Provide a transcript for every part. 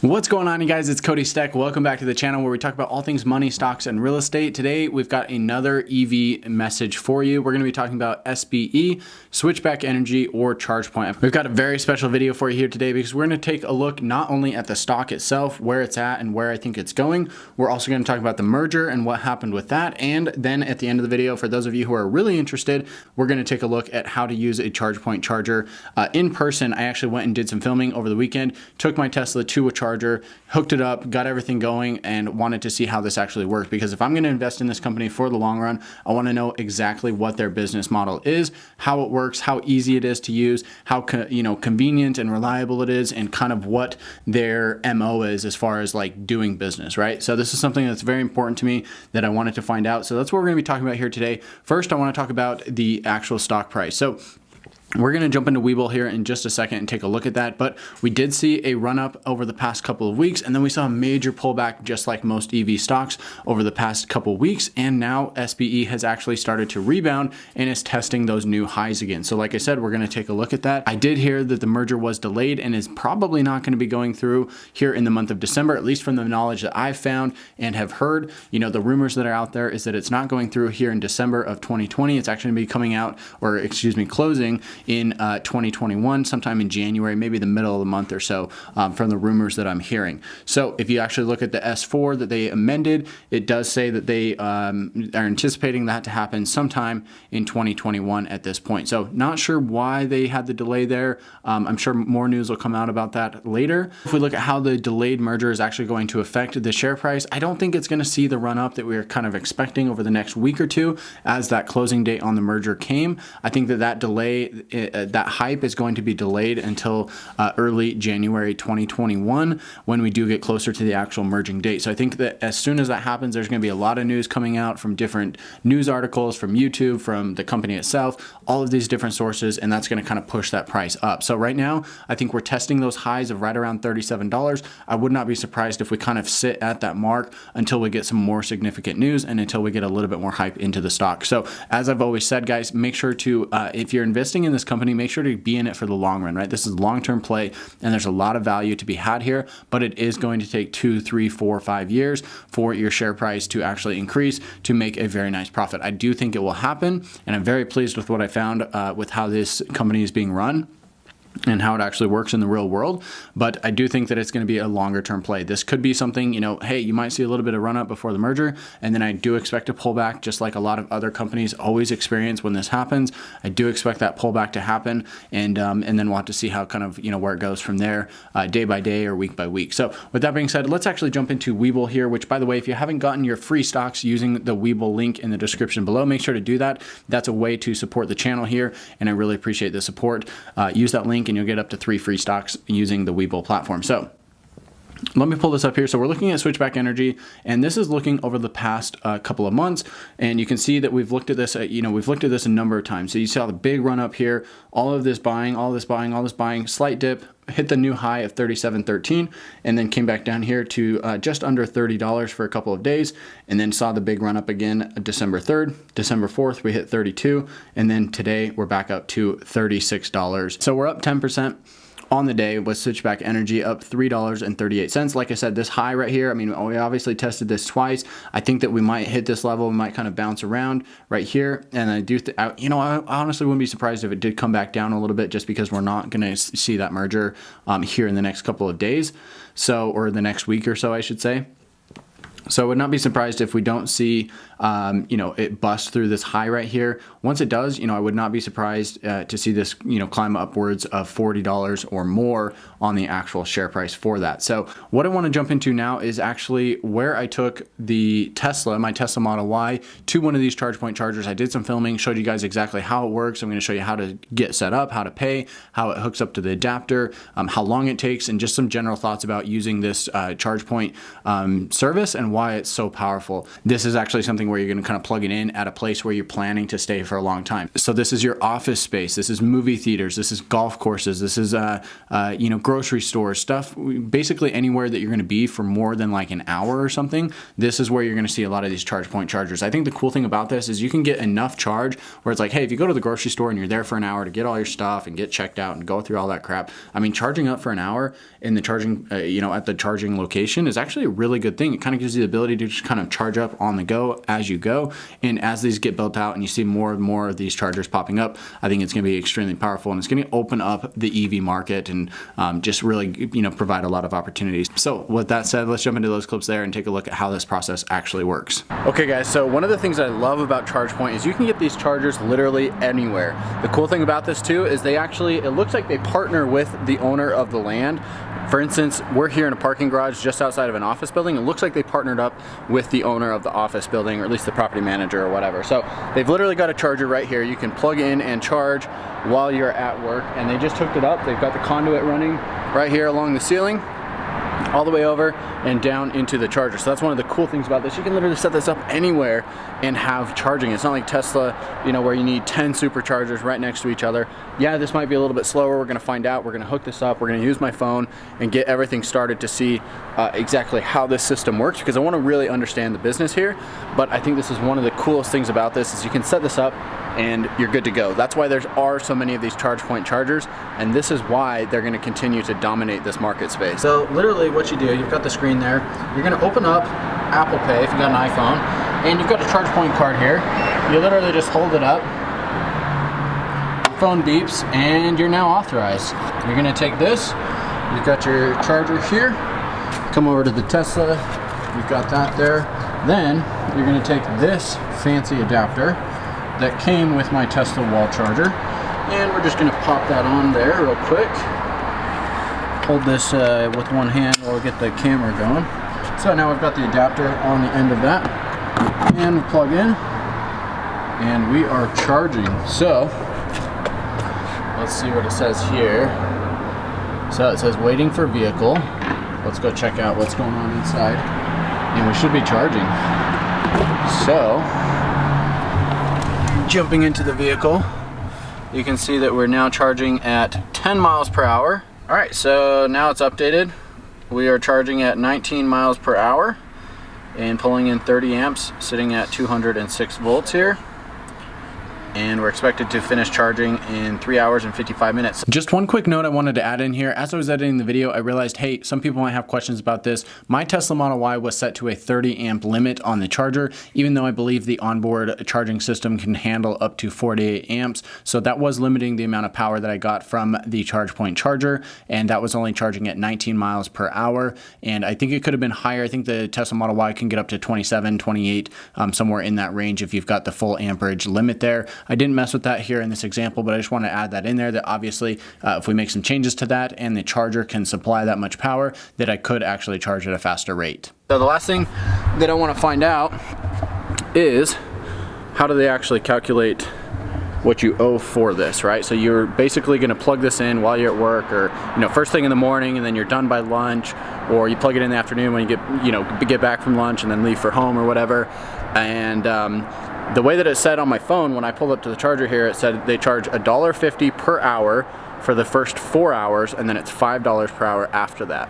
What's going on, you guys? It's Cody Steck. Welcome back to the channel where we talk about all things money, stocks, and real estate. Today, we've got another EV message for you. We're going to be talking about SBE, Switchback Energy, or Chargepoint. We've got a very special video for you here today because we're going to take a look not only at the stock itself, where it's at, and where I think it's going. We're also going to talk about the merger and what happened with that. And then at the end of the video, for those of you who are really interested, we're going to take a look at how to use a Chargepoint charger in person. I actually went and did some filming over the weekend, took my Tesla to a charger, hooked it up, got everything going, and wanted to see how this actually worked. Because if I'm going to invest in this company for the long run, I want to know exactly what their business model is, how it works, how easy it is to use, how convenient and reliable it is, and kind of what their MO is as far as like doing business, right? So this is something that's very important to me that I wanted to find out. So that's what we're going to be talking about here today. First, I want to talk about the actual stock price. So we're going to jump into Webull here in just a second and take a look at that, but we did see a run up over the past couple of weeks, and then we saw a major pullback just like most EV stocks over the past couple of weeks, and now SBE has actually started to rebound and is testing those new highs again. So like I said, we're going to take a look at that. I did hear that the merger was delayed and is probably not going to be going through here in the month of December, at least from the knowledge that I've found and have heard. The rumors that are out there is that it's not going through here in December of 2020. It's actually going to be coming out, or excuse me, closing in 2021, sometime in January, maybe the middle of the month or so, from the rumors that I'm hearing. So if you actually look at the S4 that they amended, it does say that they are anticipating that to happen sometime in 2021 at this point. So not sure why they had the delay there. I'm sure more news will come out about that later. If we look at how the delayed merger is actually going to affect the share price, I don't think it's going to see the run up that we were kind of expecting over the next week or two as that closing date on the merger came. I think that delay, that hype is going to be delayed until early January 2021 when we do get closer to the actual merging date. So I think that as soon as that happens, there's going to be a lot of news coming out from different news articles, from YouTube, from the company itself, all of these different sources, and that's going to kind of push that price up. So right now, I think we're testing those highs of right around $37. I would not be surprised if we kind of sit at that mark until we get some more significant news and until we get a little bit more hype into the stock. So as I've always said, guys, make sure to, if you're investing in this company, make sure to be in it for the long run, right? This is a long-term play, and there's a lot of value to be had here, but it is going to take 2, 3, 4, 5 years for your share price to actually increase to make a very nice profit. I do think it will happen, and I'm very pleased with what I found with how this company is being run and how it actually works in the real world. But I do think that it's going to be a longer term play. This could be something, hey, you might see a little bit of run up before the merger, and then I do expect a pullback just like a lot of other companies always experience when this happens. I do expect that pullback to happen, and then we'll have to see how kind of, where it goes from there, day by day or week by week. So with that being said, let's actually jump into Webull here, which, by the way, if you haven't gotten your free stocks using the Webull link in the description below, make sure to do that. That's a way to support the channel here, and I really appreciate the support. Use that link and you'll get up to 3 free stocks using the Webull platform. So let me pull this up here. So we're looking at Switchback Energy, and this is looking over the past couple of months, and you can see that we've looked at this, we've looked at this a number of times. So you saw the big run up here, all of this buying, all this buying, all this buying, slight dip, hit the new high of $37.13, and then came back down here to just under $30 for a couple of days, and then saw the big run up again December 3rd, December 4th, we hit 32, and then today we're back up to $36. So we're up 10% on the day with Switchback Energy, up $3.38. Like I said, this high right here, we obviously tested this twice. I think that we might hit this level, we might kind of bounce around right here, and I do, I honestly wouldn't be surprised if it did come back down a little bit, just because we're not going to see that merger here in the next couple of days, or the next week or so, I should say. So I would not be surprised if we don't see, it bust through this high right here. Once it does, I would not be surprised to see this, climb upwards of $40 or more on the actual share price for that. So what I want to jump into now is actually where I took the Tesla, my Tesla Model Y, to one of these Chargepoint chargers. I did some filming, showed you guys exactly how it works. I'm going to show you how to get set up, how to pay, how it hooks up to the adapter, how long it takes, and just some general thoughts about using this Chargepoint service and why why it's so powerful. This is actually something where you're going to kind of plug it in at a place where you're planning to stay for a long time. So this is your office space, this is movie theaters, this is golf courses, this is grocery stores, stuff, basically anywhere that you're going to be for more than like an hour or something. This is where you're going to see a lot of these Chargepoint chargers. I think the cool thing about this is you can get enough charge where it's like, hey, if you go to the grocery store and you're there for an hour to get all your stuff and get checked out and go through all that crap, I mean, charging up for an hour in the charging, at the charging location is actually a really good thing. It kind of gives you the ability to just kind of charge up on the go as you go. And as these get built out and you see more and more of these chargers popping up, I think it's going to be extremely powerful, and it's going to open up the EV market and just really, provide a lot of opportunities. So with that said, let's jump into those clips there and take a look at how this process actually works. Okay guys, so one of the things I love about Chargepoint is you can get these chargers literally anywhere. The cool thing about this too is it looks like they partner with the owner of the land. For instance, we're here in a parking garage just outside of an office building. It looks like they partnered up with the owner of the office building, or at least the property manager or whatever. So they've literally got a charger right here. You can plug in and charge while you're at work, and they just hooked it up. They've got the conduit running right here along the ceiling, all the way over and down into the charger. So that's one of the cool things about this. You can literally set this up anywhere and have charging. It's not like Tesla, where you need 10 superchargers right next to each other. Yeah, this might be a little bit slower. We're gonna find out. We're gonna hook this up. We're gonna use my phone and get everything started to see exactly how this system works, because I wanna really understand the business here. But I think this is one of the coolest things about this is you can set this up and you're good to go. That's why there are so many of these Chargepoint chargers, and this is why they're gonna continue to dominate this market space. So literally what you do, you've got the screen there. You're gonna open up Apple Pay if you've got an iPhone, and you've got a Chargepoint card here. You literally just hold it up, your phone beeps, and you're now authorized. You're gonna take this, you've got your charger here, come over to the Tesla, you've got that there. Then you're gonna take this fancy adapter that came with my Tesla wall charger, and we're just gonna pop that on there real quick. Hold this with one hand while we get the camera going. So now we've got the adapter on the end of that, and we plug in, and we are charging. So let's see what it says here. So it says waiting for vehicle. Let's go check out what's going on inside, and we should be charging. So jumping into the vehicle, you can see that we're now charging at 10 miles per hour. All right, so now it's updated. We are charging at 19 miles per hour and pulling in 30 amps, sitting at 206 volts here. And we're expected to finish charging in 3 hours and 55 minutes. Just one quick note I wanted to add in here. As I was editing the video, I realized, hey, some people might have questions about this. My Tesla Model Y was set to a 30 amp limit on the charger, even though I believe the onboard charging system can handle up to 48 amps. So that was limiting the amount of power that I got from the Chargepoint charger, and that was only charging at 19 miles per hour. And I think it could have been higher. I think the Tesla Model Y can get up to 27, 28, somewhere in that range if you've got the full amperage limit there. I didn't mess with that here in this example, but I just want to add that in there, that obviously if we make some changes to that and the charger can supply that much power, that I could actually charge at a faster rate. So the last thing that I want to find out is, how do they actually calculate what you owe for this, right? So you're basically going to plug this in while you're at work, or first thing in the morning, and then you're done by lunch, or you plug it in the afternoon when you get back from lunch and then leave for home or whatever. And the way that it said on my phone when I pulled up to the charger here, it said they charge $1.50 per hour for the first 4 hours, and then it's $5 per hour after that.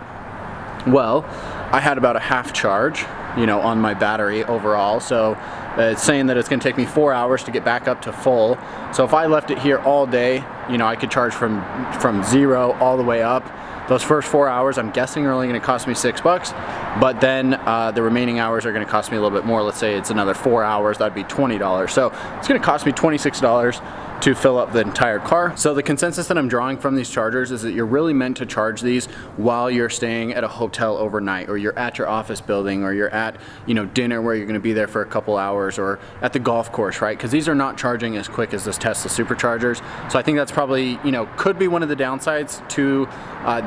Well, I had about a half charge, on my battery overall, so it's saying that it's going to take me 4 hours to get back up to full. So if I left it here all day, I could charge from zero all the way up. Those first 4 hours, I'm guessing, are only going to cost me $6, but then the remaining hours are going to cost me a little bit more. Let's say it's another 4 hours, that'd be $20. So it's going to cost me $26 to fill up the entire car. So the consensus that I'm drawing from these chargers is that you're really meant to charge these while you're staying at a hotel overnight, or you're at your office building, or you're at dinner where you're going to be there for a couple hours, or at the golf course, right? Because these are not charging as quick as this Tesla superchargers. So I think that's probably could be one of the downsides to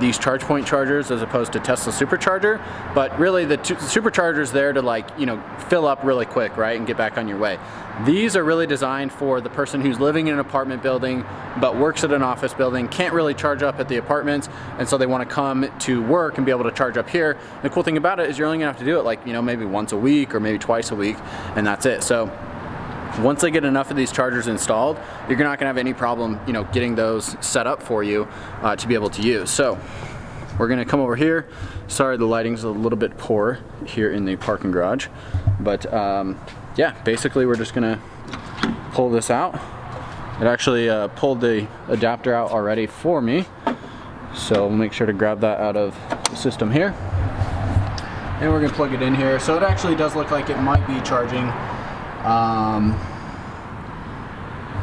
these Chargepoint chargers as opposed to Tesla supercharger, but really the supercharger's there to, like, you know, fill up really quick, right, and get back on your way. These are really designed for the person who's living in an apartment building but works at an office building, can't really charge up at the apartments, and so they want to come to work and be able to charge up here. And the cool thing about it is you're only gonna have to do it, like, you know, maybe once a week or maybe twice a week, and that's it. So once they get enough of these chargers installed, you're not gonna have any problem, you know, getting those set up for you to be able to use. So we're gonna come over here. Sorry, the lighting's a little bit poor here in the parking garage, but yeah, basically we're just gonna pull this out. It actually pulled the adapter out already for me, so we'll make sure to grab that out of the system here. And we're gonna plug it in here. So it actually does look like it might be charging.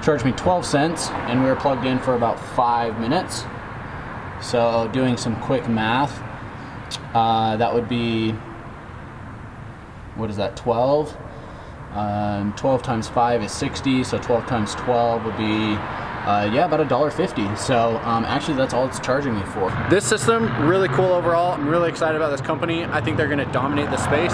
Charged me 12 cents, and we were plugged in for about 5 minutes. So doing some quick math, that would be, what is that, 12? 12 times 5 is 60, so 12 times 12 would be, yeah, about $1.50. So actually that's all it's charging me for. This system, really cool overall. I'm really excited about this company. I think they're gonna dominate the space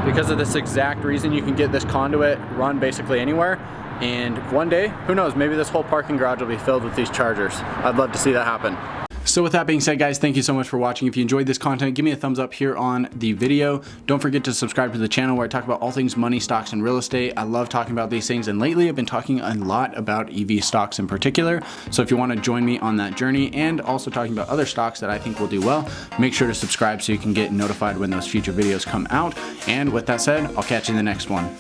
because of this exact reason. You can get this conduit run basically anywhere. And one day, who knows, maybe this whole parking garage will be filled with these chargers. I'd love to see that happen. So with that being said, guys, thank you so much for watching. If you enjoyed this content, give me a thumbs up here on the video. Don't forget to subscribe to the channel where I talk about all things money, stocks, and real estate. I love talking about these things, and lately I've been talking a lot about EV stocks in particular. So if you want to join me on that journey and also talking about other stocks that I think will do well, make sure to subscribe so you can get notified when those future videos come out. And with that said, I'll catch you in the next one.